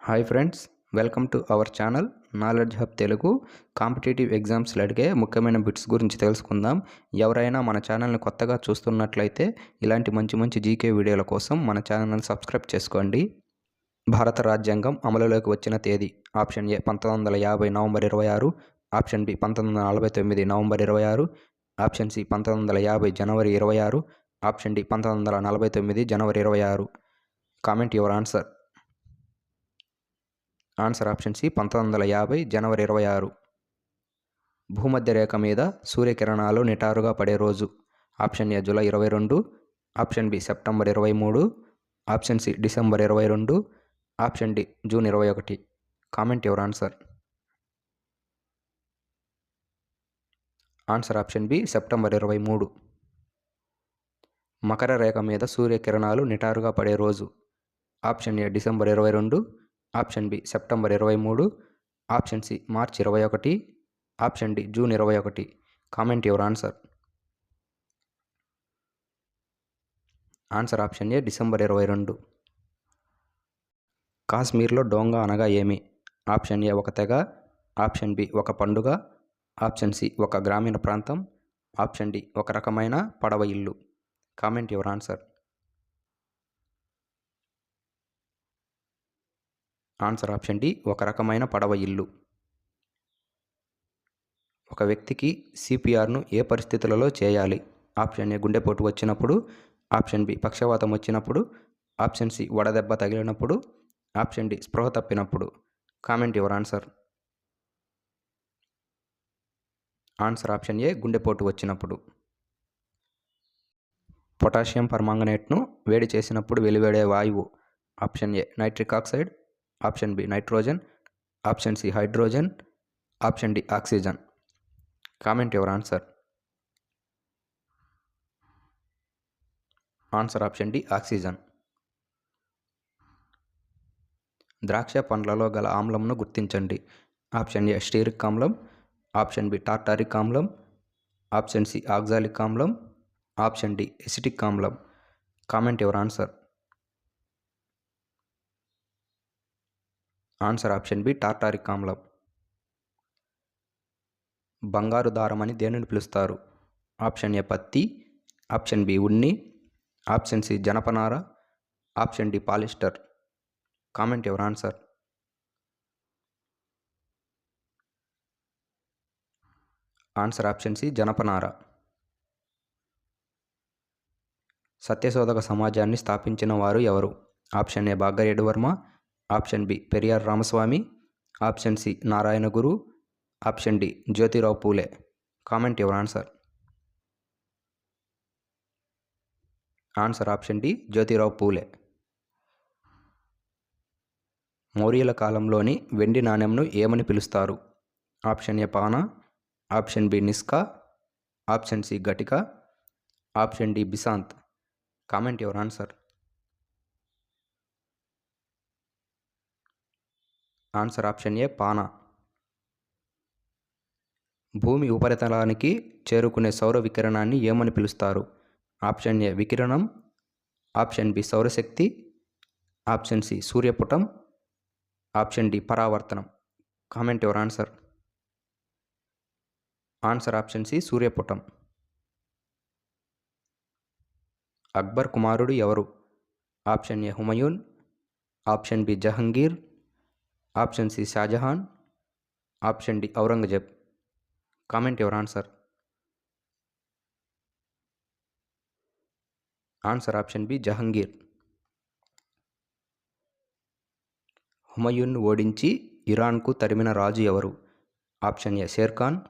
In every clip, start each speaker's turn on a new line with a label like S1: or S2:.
S1: Hi friends, welcome to our channel knowledge hub Telugu. Competitive ఎగ్జామ్స్లో అడిగే ముఖ్యమైన బిట్స్ గురించి తెలుసుకుందాం. ఎవరైనా మన ఛానల్ని కొత్తగా చూస్తున్నట్లయితే ఇలాంటి మంచి మంచి జీకే వీడియోల కోసం మన ఛానల్ని సబ్స్క్రైబ్ చేసుకోండి. భారత రాజ్యాంగం అమలులోకి వచ్చిన తేదీ: option A 1950 November 26, option B 1949 November 26, option C 1950 జనవరి 26, ఆప్షన్ డి 1949 జనవరి 26. Comment your answer. Answer option C 1950 జనవరి 26. భూమధ్య రేఖ మీద సూర్యకిరణాలు నిటారుగా పడే రోజు: option A July 22, option B September 23, option C December 22, option D June 21. Comment your answer. Answer option B September 23. మకర రేఖ మీద సూర్యకిరణాలు నిటారుగా పడే రోజు: option A December 22, option B September 23, option C March 21, option D June 21. Comment your answer. Answer option A December 22. కాశ్మీర్లో డోంగా అనగా ఏమి? ఆప్షన్ ఏ ఒక తెగ, ఆప్షన్ బి ఒక పండుగ, ఆప్షన్ సి ఒక గ్రామీణ ప్రాంతం, ఆప్షన్ డి ఒక రకమైన పడవ ఇల్లు. Comment your answer. Answer option D ఒక రకమైన పడవ ఇల్లు. ఒక వ్యక్తికి సిపిఆర్ను ఏ పరిస్థితులలో చేయాలి? ఆప్షన్ ఏ గుండెపోటు వచ్చినప్పుడు, ఆప్షన్ బి పక్షవాతం వచ్చినప్పుడు, ఆప్షన్ సి వడదెబ్బ తగిలినప్పుడు, ఆప్షన్ డి స్పృహ తప్పినప్పుడు. Comment your answer. Answer option A గుండెపోటు వచ్చినప్పుడు. పొటాషియం పర్మాంగనేట్ను వేడి చేసినప్పుడు వెలువడే వాయువు: option A nitric oxide, option B nitrogen, option C hydrogen, option D oxygen. Comment your answer. Answer option D oxygen. ద్రాక్ష పండ్లలో గల ఆమ్లంను గుర్తించండి. ఆప్షన్ ఏ స్టీరిక్ ఆమ్లం, ఆప్షన్ బి టార్టారిక్ ఆమ్లం, ఆప్షన్ సి ఆక్సాలిక్ ఆమ్లం, ఆప్షన్ డి ఎసిటిక్ ఆమ్లం. Comment your answer. Answer option B tartaric ఆమ్లం. బంగారు దారం అని దేనిని పిలుస్తారు? ఆప్షన్ ఏ పత్తి, ఆప్షన్ బి ఉన్ని, ఆప్షన్ సి జనపనార, option D polyester. Comment your answer. Answer option C జనపనార. సత్యశోధక సమాజాన్ని స్థాపించిన వారు ఎవరు? Option A Bhagareddy Varma, option B Periyar Ramaswamy, option C Narayana Guru, option D Jyotirao Phule. Comment your answer. Answer option D Jyotirao Phule. మౌర్యుల కాలంలోని వెండి నాణెంను ఏమని పిలుస్తారు? ఆప్షన్ ఏ పానా, ఆప్షన్ బి నిస్కా, ఆప్షన్ సి ఘటిక, ఆప్షన్ డి బిసాంత్. Comment your answer. Answer option A పానా. భూమి ఉపరితలానికి చేరుకునే సౌర వికిరణాన్ని ఏమని పిలుస్తారు? ఆప్షన్ ఏ వికిరణం, ఆప్షన్ బి సౌరశక్తి, ఆప్షన్ సి సూర్యపుటం, ఆప్షన్ డి పరావర్తనం. Comment your answer. Answer option C సూర్యపుటం. అక్బర్ కుమారుడు ఎవరు? Option A Humayun, option B Jahangir, option C Shahjahan, option D Aurangzeb. Comment your answer. Answer option B Jahangir. హుమయూన్ను ఓడించి ఇరాన్కు తరిమిన రాజు ఎవరు? Option A Sherkhan,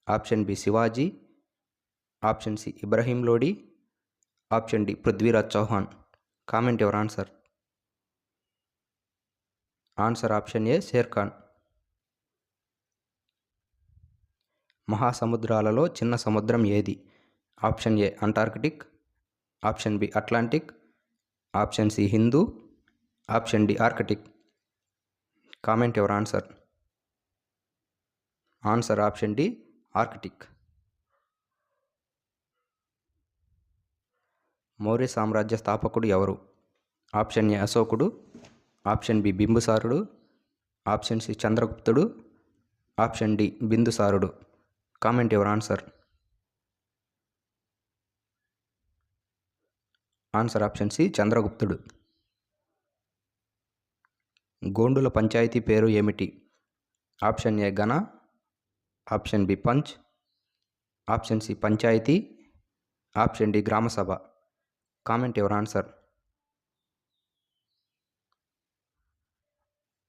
S1: option B Shivaji, option C Ibrahim Lodi, option D Prithviraj Chauhan. Comment your answer. Answer option A Sherkhan. మహాసముద్రాలలో చిన్న సముద్రం ఏది? Option A Antarctic, option B Atlantic, option C Hindu, option D Arctic. Comment your answer. Answer option D Arctic. Maurya సామ్రాజ్య స్థాపకుడు ఎవరు? Option A అశోకుడు, option B బింబిసారుడు, option C చంద్రగుప్తుడు, option D బిందుసారుడు. Comment your answer. Answer option C చంద్రగుప్తుడు. గోండుల పంచాయతీ పేరు ఏమిటి? ఆప్షన్ ఏ గణ, ఆప్షన్ బి పంచ్, ఆప్షన్ సి పంచాయతీ, ఆప్షన్ డి గ్రామసభ. Comment your answer.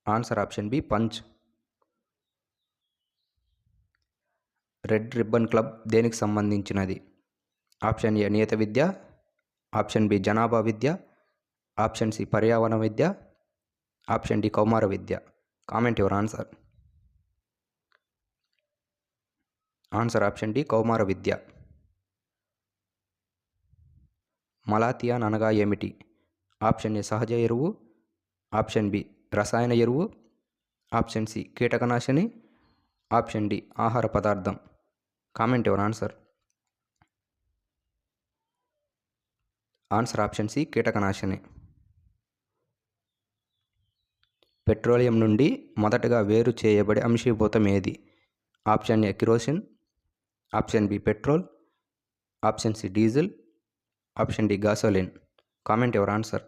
S1: Answer option B పంచ్. రెడ్ రిబ్బన్ క్లబ్ దేనికి సంబంధించినది? ఆప్షన్ ఏ నియత విద్య, ఆప్షన్ బి జనాభా విద్య, ఆప్షన్ సి పర్యావరణ విద్య, ఆప్షన్ డి కౌమార విద్య. Comment your answer. Answer option D కౌమార విద్య. మలాథియాన్ అనగా ఏమిటి? ఆప్షన్ ఏ సహజ ఎరువు, ఆప్షన్ బి రసాయన ఎరువు, ఆప్షన్ సి కీటకనాశిని, ఆప్షన్ డి ఆహార పదార్థం. Comment your answer. Answer option C కీటకనాశిని. పెట్రోలియం నుండి మొదటగా వేరు చేయబడే అంశీభూతం ఏది? Option A kerosene, option B petrol, option C diesel, option D gasoline. Comment your answer.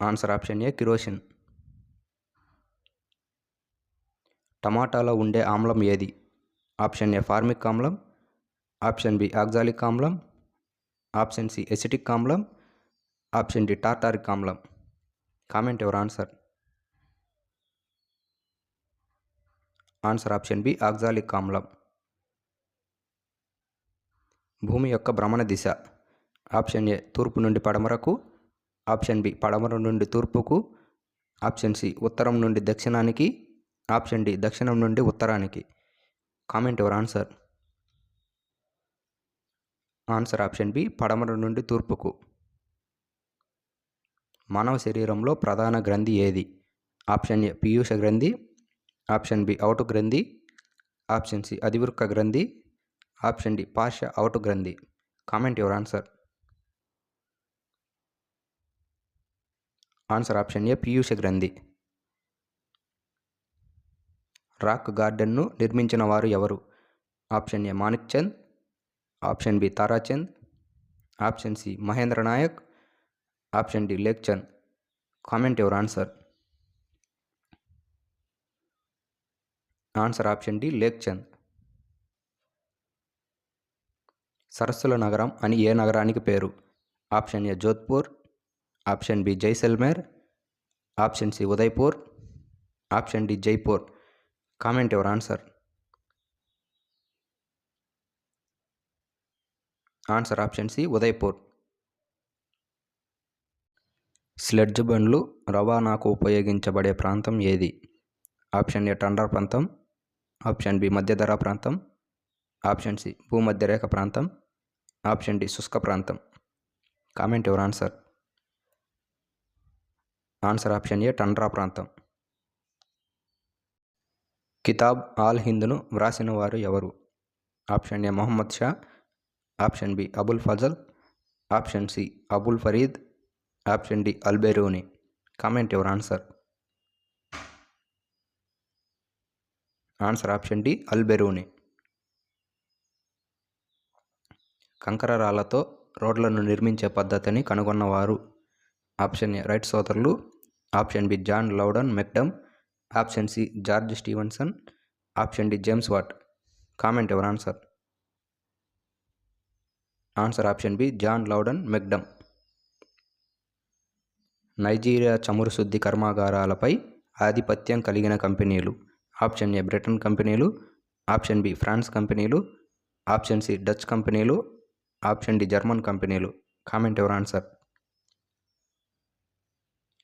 S1: Answer option A kerosene. టమాటాలో ఉండే ఆమ్లం ఏది? ఆప్షన్ ఏ ఫార్మిక్ ఆమ్లం, ఆప్షన్ బి ఆక్సాలిక్ ఆమ్లం, ఆప్షన్ సి ఎసిటిక్ ఆమ్లం, ఆప్షన్ డి టార్టారిక్ ఆమ్లం. Comment your answer. Answer option B oxalic ఆమ్లం. భూమి యొక్క భ్రమణ దిశ? ఆప్షన్ ఏ తూర్పు నుండి పడమరకు, ఆప్షన్ బి పడమర నుండి తూర్పుకు, ఆప్షన్ సి ఉత్తరం నుండి దక్షిణానికి, ఆప్షన్ డి దక్షిణం నుండి ఉత్తరానికి. Comment your answer. Answer option B పడమర నుండి తూర్పుకు. మానవ శరీరంలో ప్రధాన గ్రంథి ఏది? ఆప్షన్ ఏ పీయూష గ్రంథి, ఆప్షన్ బి అవుటు గ్రంథి, ఆప్షన్ సి అధివృక్క గ్రంథి, ఆప్షన్ డి పార్శ్వ అవుటు గ్రంథి. Comment your answer. Answer option A పీయూష గ్రంథి. రాక్ గార్డెన్ను నిర్మించిన వారు ఎవరు? Option A Manik Chand, option B Tarachand, option C Mahendra Nayak, option D Nek Chand. Comment your answer. Answer option D Nek Chand. సరస్సుల నగరం అని ఏ నగరానికి పేరు? Option A Jodhpur, option B Jaisalmer, option C Udaipur, option D Jaipur. Comment your answer. Answer option C Udaipur. Sledge బండ్లు రవాణాకు ఉపయోగించబడే ప్రాంతం ఏది? ఆప్షన్ ఏ టండ్రా ప్రాంతం, ఆప్షన్ బి మధ్యధరా ప్రాంతం, ఆప్షన్ సి భూమధ్యరేఖ ప్రాంతం, ఆప్షన్ డి శుష్క ప్రాంతం. Comment your answer. Answer option A tundra ప్రాంతం. కితాబ్ ఆల్ హింద్ను వ్రాసిన వారు ఎవరు? Option A Mohammad Shah, option B Abul Fazal, option C Abul Farid, option D Alberuni. Comment your answer. Answer option D Alberuni. కంకర రాళ్లతో రోడ్లను నిర్మించే పద్ధతిని కనుగొన్నవారు? ఆప్షన్ ఏ రైట్ సోదరులు, option B John Loudon McAdam, option C George Stephenson, option D James Watt. Comment your answer. Answer option B John Loudon మెక్డమ్. Nigeria చమురు శుద్ధి కర్మాగారాలపై ఆధిపత్యం కలిగిన కంపెనీలు? ఆప్షన్ ఏ బ్రిటన్ కంపెనీలు, ఆప్షన్ బి ఫ్రాన్స్ కంపెనీలు, ఆప్షన్ సి డచ్ కంపెనీలు, ఆప్షన్ డి జర్మన్ కంపెనీలు. Comment your answer.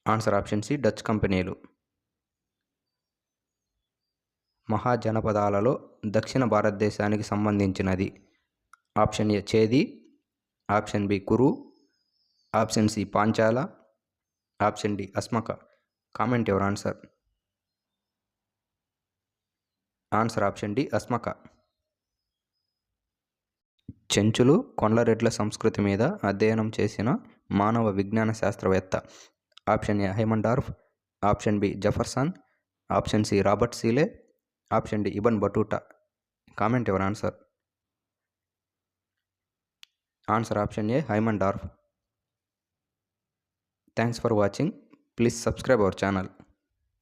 S1: Answer option C Dutch కంపెనీలు. మహాజనపదాలలో దక్షిణ భారతదేశానికి సంబంధించినది? Option A Chedi, option B Kuru, option C Panchala, option D Asmaka. Comment your answer. Answer option D Asmaka. చెంచులు కొండరెడ్ల సంస్కృతి మీద అధ్యయనం చేసిన మానవ విజ్ఞాన శాస్త్రవేత్త. Option A Haimendorf, option B Jefferson, option C Robert Seeley, option D Ibn Battuta. Comment your answer. Answer option A Haimendorf. Thanks for watching. Please subscribe our channel.